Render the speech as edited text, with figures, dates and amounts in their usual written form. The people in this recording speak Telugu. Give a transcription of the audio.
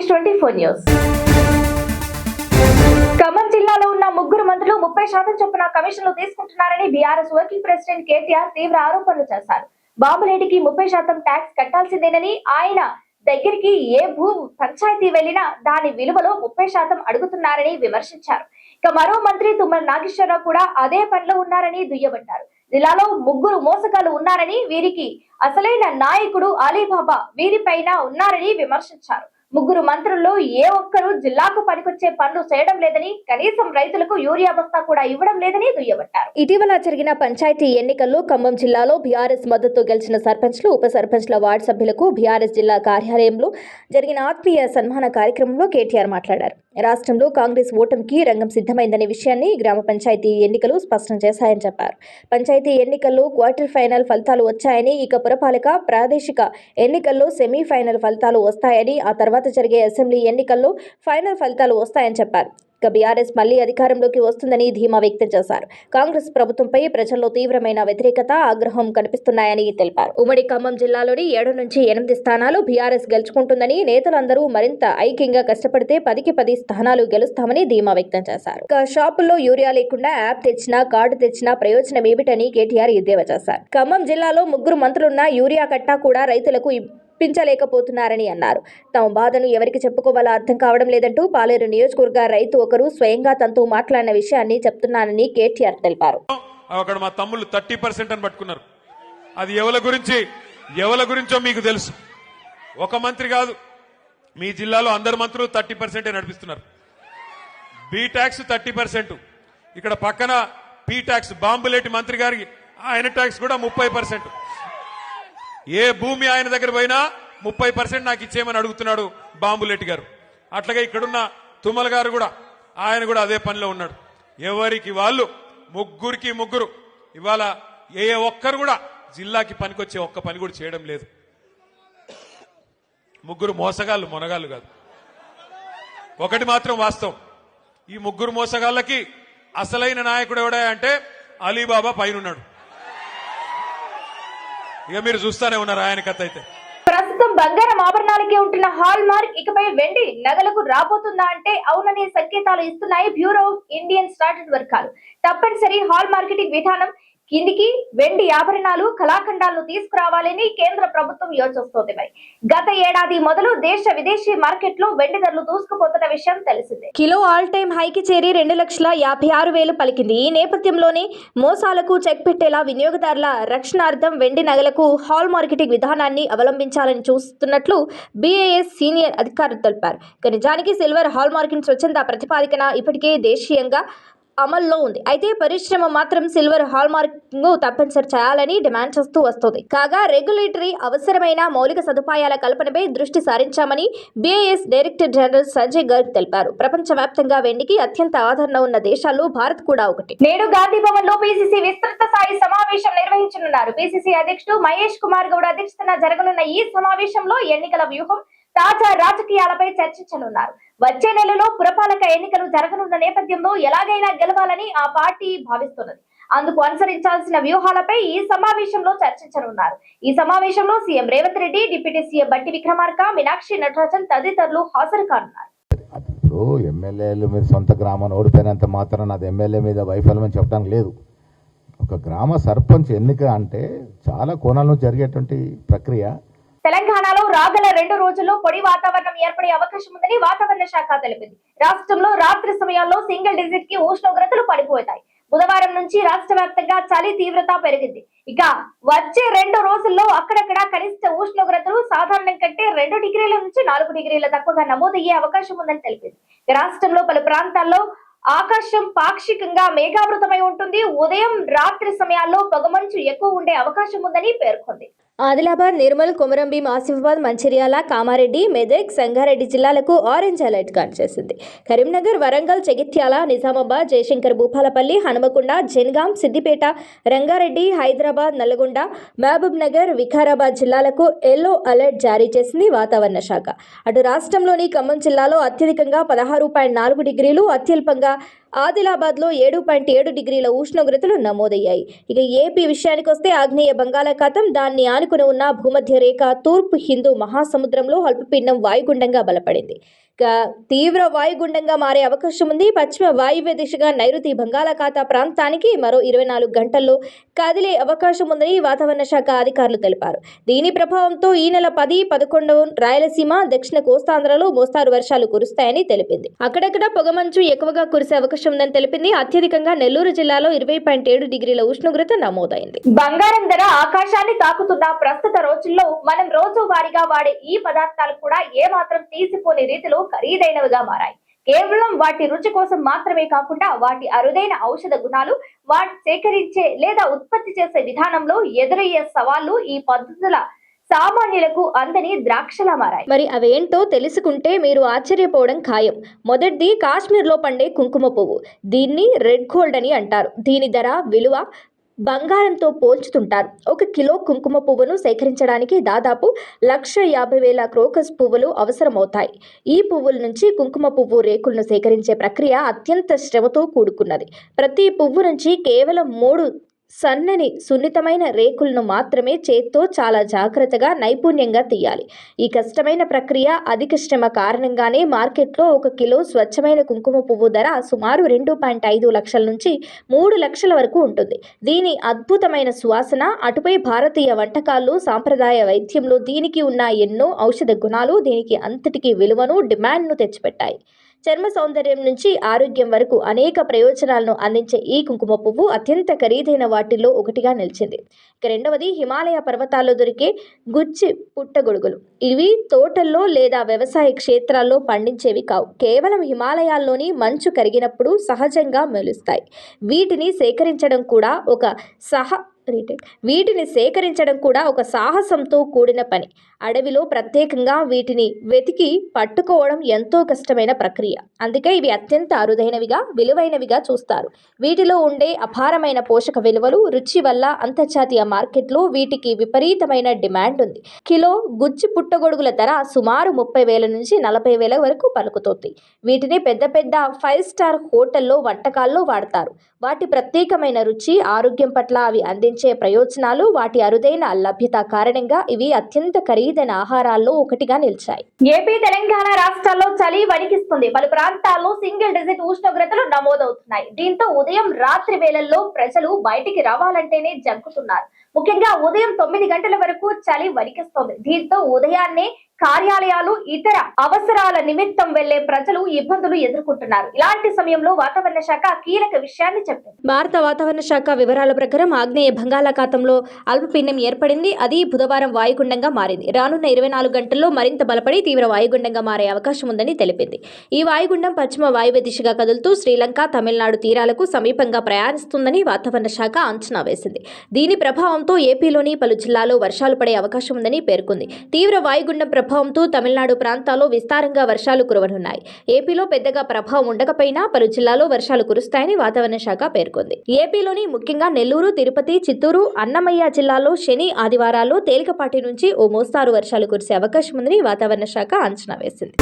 INEX24 news. ఖమ్మం జిల్లాలో ఉన్న ముగ్గురు మంత్రులు 30% చొప్పున కమిషన్లు తీసుకుంటున్నారని బీఆర్ఎస్ వర్కింగ్ ప్రెసిడెంట్ కేటీఆర్ తీవ్ర ఆరోపణలు చేశారు. బాబులేడికి 30% ట్యాక్స్ కట్టాల్సిందేనని, ఆయన దగ్గరికి ఏ భూ పంచాయతీ వెళ్లినా దాని విలువలో 30% అడుగుతున్నారని విమర్శించారు. ఇక మరో మంత్రి తుమ్మల నాగేశ్వరరావు కూడా అదే పనిలో ఉన్నారని దుయ్యబట్టారు. జిల్లాలో ముగ్గురు మోసగాళ్లు ఉన్నారని, వీరికి అసలైన నాయకుడు అలీబాబా వీరిపైన ఉన్నారని విమర్శించారు. ముగ్గురు మంత్రుల్లో ఏ ఒక్కరూ జిల్లాకు పనికొచ్చే పనులు చేయడం లేదని, కనీసం రైతులకు యూరియా బస్తా కూడా ఇవ్వడం లేదని దుయ్యబట్టారు. ఇటీవల జరిగిన పంచాయతీ ఎన్నికల్లో ఖమ్మం జిల్లాలో బీఆర్ఎస్ మద్దతు గెలిచిన సర్పంచ్లు, ఉప సర్పంచ్ల వార్డు సభ్యులకు బీఆర్ఎస్ జిల్లా కార్యాలయంలో జరిగిన ఆత్మీయ సన్మాన కార్యక్రమంలో కేటీఆర్ మాట్లాడారు. రాష్ట్రంలో కాంగ్రెస్ ఓటమికి రంగం సిద్ధమైందనే విషయాన్ని గ్రామ పంచాయతీ ఎన్నికలు స్పష్టం చేశాయని చెప్పారు. పంచాయతీ ఎన్నికల్లో క్వార్టర్ ఫైనల్ ఫలితాలు వచ్చాయని, ఇక పురపాలిక, ప్రాదేశిక ఎన్నికల్లో సెమీఫైనల్ ఫలితాలు వస్తాయని, ఆ తర్వాత జరిగే అసెంబ్లీ ఎన్నికల్లో ఫైనల్ ఫలితాలు వస్తాయని చెప్పారు. ఇక బీఆర్ఎస్ మళ్లీ అధికారంలోకి వస్తుందని ధీమా వ్యక్తం చేశారు. కాంగ్రెస్ ప్రభుత్వంపై ప్రజల్లో తీవ్రమైన వ్యతిరేకత, ఆగ్రహం కనిపిస్తున్నాయని తెలిపారు. ఉమ్మడి ఖమ్మం జిల్లాలోని 7 నుంచి 8 స్థానాలు బీఆర్ఎస్ గెలుచుకుంటుందని, నేతలందరూ మరింత ఐక్యంగా కష్టపడితే 10కి 10 స్థానాలు గెలుస్తామని ధీమా వ్యక్తం చేశారు. ఇక షాపుల్లో యూరియా లేకుండా యాప్ తెచ్చినా, కార్డు తెచ్చినా ప్రయోజనం ఏమిటని కేటీఆర్ ఎద్దేవా చేశారు. ఖమ్మం జిల్లాలో ముగ్గురు మంత్రులున్న యూరియా కట్టా కూడా రైతులకు పించలేకపోతున్నారని అన్నారు. తమ బాధను ఎవరికి చెప్పుకోవాలో అర్థం కావడం లేదంటూ పాలేరు నియోజకవర్గ రైతు ఒకరు స్వయంగా తనతో మాట్లాడిన విషయాన్ని చెప్తున్నానని కేటీఆర్ తెలిపారు. అక్కడ మా తమ్ముళ్ళు 30% అని పట్టుకున్నారు. అది ఎవరి గురించో మీకు తెలుసు. ఒక మంత్రి కాదు, మీ జిల్లాలో అందరు మంత్రులు 30% నడిపిస్తున్నారు. బి ట్యాక్స్ 30%, ఇక్కడ పక్కన పి ట్యాక్స్ బాంబులేటి మంత్రి గారికి ఆయన ట్యాక్స్ కూడా 30%. ఏ భూమి ఆయన దగ్గర పోయినా 30% నాకు ఇచ్చేయమని అడుగుతున్నాడు బాంబులెట్టి గారు. అట్లాగే ఇక్కడున్న తుమ్మల గారు కూడా, ఆయన కూడా అదే పనిలో ఉన్నాడు. ఎవరికి వాళ్ళు ముగ్గురు ఇవాళ ఏ ఒక్కరు కూడా జిల్లాకి పనికొచ్చే ఒక్క పని కూడా చేయడం లేదు. ముగ్గురు మోసగాళ్ళు, మొనగాళ్ళు కాదు. ఒకటి మాత్రం వాస్తవం, ఈ ముగ్గురు మోసగాళ్ళకి అసలైన నాయకుడు ఎవడా అంటే అలీబాబా పైనున్నాడు. ఇక మీరు చూస్తానే ఉన్నారు ఆయన కథ. అయితే ప్రస్తుతం బంగారం ఆభరణాలకే ఉంటున్న హాల్ మార్క్ ఇకపై వెండి నగలకు రాబోతుందా అంటే అవుననే సంకేతాలు ఇస్తున్నాయి బ్యూరో ఆఫ్ ఇండియన్ స్టాండర్డ్ వర్గాలు. తప్పనిసరి హాల్ మార్కెటింగ్ విధానం కిందికి వెండి ఆభరణాలు, కళాఖండాలను తీసుకురావాలని కేంద్ర ప్రభుత్వం యోచిస్తోంది. గత ఏడాది మొదలు దేశ విదేశీ మార్కెట్ లో వెండి ధరలు దూసుకుపోతున్న విషయం తెలిసిందే. కిలో ఆల్ టైమ్ హైకి చేరి 2,56,000 పలికింది. ఈ నేపథ్యంలోనే మోసాలకు చెక్ పెట్టేలా వినియోగదారుల రక్షణార్థం వెండి నగలకు హాల్ మార్కెటింగ్ విధానాన్ని అవలంబించాలని చూస్తున్నట్లు బీఏఎస్ సీనియర్ అధికారులు తెలిపారు. నిజానికి సిల్వర్ హాల్ మార్కింగ్ స్వచ్ఛంద ప్రతిపాదికన ఇప్పటికే దేశీయంగా అమల్లో ఉంది. అయితే పరిశ్రమ మాత్రం సిల్వర్ హాల్ మార్కింగ్ తప్పనిసరి చేయాలని డిమాండ్ చేస్తూ వస్తోంది. కాగా రెగ్యులేటరీ అవసరమైన మౌలిక సదుపాయాల కల్పనపై దృష్టి సారించామని BIS director general Sanjay Garg తెలిపారు. ప్రపంచవ్యాప్తంగా వెండికి అత్యంత ఆదరణ ఉన్న దేశాల్లో భారత్ కూడా ఒకటి. నేడు గాంధీ భవన్ లో పీసీసీ విస్తృత స్థాయి సమావేశం నిర్వహించనున్నారు. పీసీసీ అధ్యక్షుడు మహేష్ కుమార్ గౌడ్ అధ్యక్షతన జరగనున్న ఈ సమావేశంలో ఎన్నికల వ్యూహం, తాజా రాజకీయాలపై చర్చించనున్నారు. వచ్చే నెలలో పురపాలక ఎన్నికలు జరగనున్న నేపథ్యంలో ఎలాగైనా గెలవాలని ఆ పార్టీ భావిస్తున్నది. అందుకు అనుసరించాల్సిన వ్యూహాలపై ఈ సమావేశంలో చర్చించనున్నారు. ఈ సమావేశంలో CM Revanth Reddy, deputy CM బట్టి విక్రమార్క, మీనాక్షి నటరాజన్ తదితరులు హాజరు కానున్నారు. అప్పుడు ఎమ్మెల్యేలు మీరు సొంత గ్రామాన్ని ఓడిపోయినంత మాత్రం అది ఎమ్మెల్యే మీద వైఫల్యం అని చెప్పడానికి లేదు. ఒక గ్రామ సర్పంచ్ ఎన్నిక అంటే చాలా కోణాల్లో జరిగేటువంటి ప్రక్రియ. తెలంగాణలో రాగల 2 రోజుల్లో పొడి వాతావరణం ఏర్పడే అవకాశం ఉందని వాతావరణ శాఖ తెలిపింది. రాష్ట్రంలో రాత్రి సమయాల్లో సింగిల్ డిజిట్ కి ఉష్ణోగ్రతలు పడిపోతాయి. బుధవారం నుంచి రాష్ట్ర వ్యాప్తంగా చలి తీవ్రత పెరిగింది. ఇక వచ్చే 2 రోజుల్లో అక్కడక్కడ కనిష్ట ఉష్ణోగ్రతలు సాధారణం కంటే 2 డిగ్రీల నుంచి 4 డిగ్రీల తక్కువగా నమోదయ్యే అవకాశం ఉందని తెలిపింది. రాష్ట్రంలో పలు ప్రాంతాల్లో ఆకాశం పాక్షికంగా మేఘావృతమై ఉంటుంది. ఉదయం, రాత్రి సమయాల్లో పొగమంచు ఎక్కువ ఉండే అవకాశం ఉందని పేర్కొంది. ఆదిలాబాద్, నిర్మల్, కొమరంభీం, ఆసిఫాబాద్, మంచిర్యాల, కామారెడ్డి, మెదక్, సంగారెడ్డి జిల్లాలకు ఆరెంజ్ అలర్ట్ చేసింది. కరీంనగర్, వరంగల్, జగిత్యాల, నిజామాబాద్, జయశంకర్, భూపాలపల్లి, హనుమకొండ, జనగాం, సిద్దిపేట, రంగారెడ్డి, హైదరాబాద్, నల్గొండ, మహబూబ్ నగర్, వికారాబాద్ జిల్లాలకు ఎల్లో అలర్ట్ జారీ చేసింది వాతావరణ శాఖ. అటు రాష్ట్రంలోని ఖమ్మం జిల్లాలో అత్యధికంగా 16.4 డిగ్రీలు, అత్యల్పంగా ఆదిలాబాద్లో 7.7 డిగ్రీల ఉష్ణోగ్రతలు నమోదయ్యాయి. ఇక ఏపీ విషయానికి వస్తే ఆగ్నేయ బంగాళాఖాతం, దాన్ని ఆనుకుని ఉన్న భూమధ్య రేఖ తూర్పు హిందూ మహాసముద్రంలో అల్పపీడనం వాయుగుండంగా బలపడింది. ఇక తీవ్ర వాయుగుండంగా మారే అవకాశం ఉంది. పశ్చిమ వాయువ్య దిశగా నైరుతి బంగాళాఖాత ప్రాంతానికి మరో 24 గంటల్లో కదిలే అవకాశం ఉందని వాతావరణ శాఖ అధికారులు తెలిపారు. దీని ప్రభావంతో ఈ నెల 10, 11 రాయలసీమ, దక్షిణ కోస్తాంధ్రలో మోస్తారు వర్షాలు కురుస్తాయని తెలిపింది. అక్కడక్కడ పొగమంచు ఎక్కువగా కురిసే అవకాశం ఉందని తెలిపింది. అత్యధికంగా నెల్లూరు జిల్లాలో 20.7 డిగ్రీల ఉష్ణోగ్రత నమోదైంది. బంగారం ధర ఆకాశాన్ని తాకుతున్న ప్రస్తుత రోజుల్లో మనం రోజువారీగా వాడే ఈ పదార్థాలు కూడా ఏమాత్రం తీసిపోని రీతిలో ఖరీదైనవిగా మారాయి. కేవలం వాటి రుచి కోసం మాత్రమే కాకుండా వాటి అరుదైన ఔషధ గుణాలు, వాటి సేకరించే లేదా ఉత్పత్తి చేసే విధానంలో ఎదురయ్యే సవాళ్లు ఈ పద్ధతుల సామాన్యులకు అందని ద్రాక్షలా మారాయి. మరి అవేంటో తెలుసుకుంటే మీరు ఆశ్చర్యపోవడం ఖాయం. మొదటిది కాశ్మీర్లో పండే కుంకుమ పువ్వు. దీన్ని రెడ్ గోల్డ్ అని అంటారు. దీని ధర, విలువ బంగారంతో పోల్చుతుంటారు. 1 కిలో కుంకుమ పువ్వును సేకరించడానికి దాదాపు 1,50,000 క్రోకస్ పువ్వులు అవసరమవుతాయి. ఈ పువ్వుల నుంచి కుంకుమ పువ్వు రేకులను సేకరించే ప్రక్రియ అత్యంత శ్రమతో కూడుకున్నది. ప్రతి పువ్వు నుంచి కేవలం 3 సన్నని సున్నితమైన రేకులను మాత్రమే చేత్తో చాలా జాగ్రత్తగా, నైపుణ్యంగా తీయాలి. ఈ కష్టమైన ప్రక్రియ, అధిక శ్రమ కారణంగానే మార్కెట్లో 1 కిలో స్వచ్ఛమైన కుంకుమ పువ్వు ధర సుమారు 2.5 లక్షల నుంచి 3 లక్షల వరకు ఉంటుంది. దీని అద్భుతమైన సువాసన, అటుపై భారతీయ వంటకాల్లో, సాంప్రదాయ వైద్యంలో దీనికి ఉన్న ఎన్నో ఔషధ గుణాలు దీనికి అంతటికీ విలువను, డిమాండ్ను తెచ్చిపెట్టాయి. చర్మ సౌందర్యం నుంచి ఆరోగ్యం వరకు అనేక ప్రయోజనాలను అందించే ఈ కుంకుమ పువ్వు అత్యంత ఖరీదైన వాటిల్లో ఒకటిగా నిలిచింది. ఇక రెండవది హిమాలయ పర్వతాల్లో దొరికే గుచ్చి పుట్టగొడుగులు. ఇవి తోటల్లో లేదా వ్యవసాయ క్షేత్రాల్లో పండించేవి కావు. కేవలం హిమాలయాల్లోని మంచు కరిగినప్పుడు సహజంగా మెలుస్తాయి. వీటిని సేకరించడం కూడా ఒక సాహసంతో కూడిన పని. అడవిలో ప్రత్యేకంగా వీటిని వెతికి పట్టుకోవడం ఎంతో కష్టమైన ప్రక్రియ. అందుకే ఇవి అత్యంత అరుదైనవిగా, విలువైనవిగా చూస్తారు. వీటిలో ఉండే అపారమైన పోషక విలువలు, రుచి వల్ల అంతర్జాతీయ మార్కెట్లో వీటికి విపరీతమైన డిమాండ్ ఉంది. కిలో గుచ్చి పుట్టగొడుగుల ధర సుమారు 30,000 నుంచి 40,000 వరకు పలుకుతోంది. వీటిని పెద్ద పెద్ద 5 స్టార్ హోటల్లో వంటకాల్లో వాడతారు. వాటి ప్రత్యేకమైన రుచి, ఆరోగ్యం పట్ల అవి అందించే ప్రయోజనాలు, వాటి అరుదైన లభ్యత కారణంగా ఇవి అత్యంత ఖరీదైన ఆహారాల్లో ఒకటిగా నిలిచాయి. ఏపీ, తెలంగాణ రాష్ట్రాల్లో చలి వణికిస్తుంది. పలు ప్రాంతాల్లో సింగిల్ డిజిట్ ఉష్ణోగ్రతలు నమోదవుతున్నాయి. దీంతో ఉదయం, రాత్రి వేళల్లో ప్రజలు బయటికి రావాలంటేనే జంకుతున్నారు. ముఖ్యంగా ఉదయం 9 గంటల వరకు చలి వణికిస్తోంది. దీంతో ఉదయాన్నే కార్యాలయాలు, ఇతర అవసరాల నిమిత్తం వెళ్లే ప్రజలు ఇబ్బందులు ఎదుర్కొంటున్నారు. ఇలాంటి సమయంలో వాతావరణ శాఖ కీలక విషయాన్ని చెప్పింది. భారత వాతావరణ శాఖ వివరాల ప్రకారం ఆగ్నేయ బంగాళాఖాతంలో అల్పపీడనం ఏర్పడింది. అది బుధవారం వాయుగుండంగా మారింది. రానున్న 24 గంటల్లో మరింత బలపడి తీవ్ర వాయుగుండంగా మారే అవకాశం ఉందని తెలిపింది. ఈ వాయుగుండం పశ్చిమ వాయువ్య దిశగా కదులుతూ శ్రీలంక, తమిళనాడు తీరాలకు సమీపంగా ప్రయాణిస్తుందని వాతావరణ శాఖ అంచనా వేసింది. దీని ప్రభావంతో ఏపీలోని పలు జిల్లాల్లో వర్షాలు పడే అవకాశం ఉందని పేర్కొంది. తీవ్ర వాయుగుండం ప్రభావంతో తమిళనాడు ప్రాంతాల్లో విస్తారంగా వర్షాలు కురవనున్నాయి. ఏపీలో పెద్దగా ప్రభావం ఉండకపోయినా పలు జిల్లాల్లో వర్షాలు కురుస్తాయని వాతావరణ శాఖ పేర్కొంది. ఏపీలోని ముఖ్యంగా నెల్లూరు, తిరుపతి, చిత్తూరు, అన్నమయ్య జిల్లాల్లో శని, ఆదివారాల్లో తేలికపాటి నుంచి ఓ మోస్తారు వర్షాలు కురిసే అవకాశం ఉందని వాతావరణ శాఖ అంచనా వేసింది.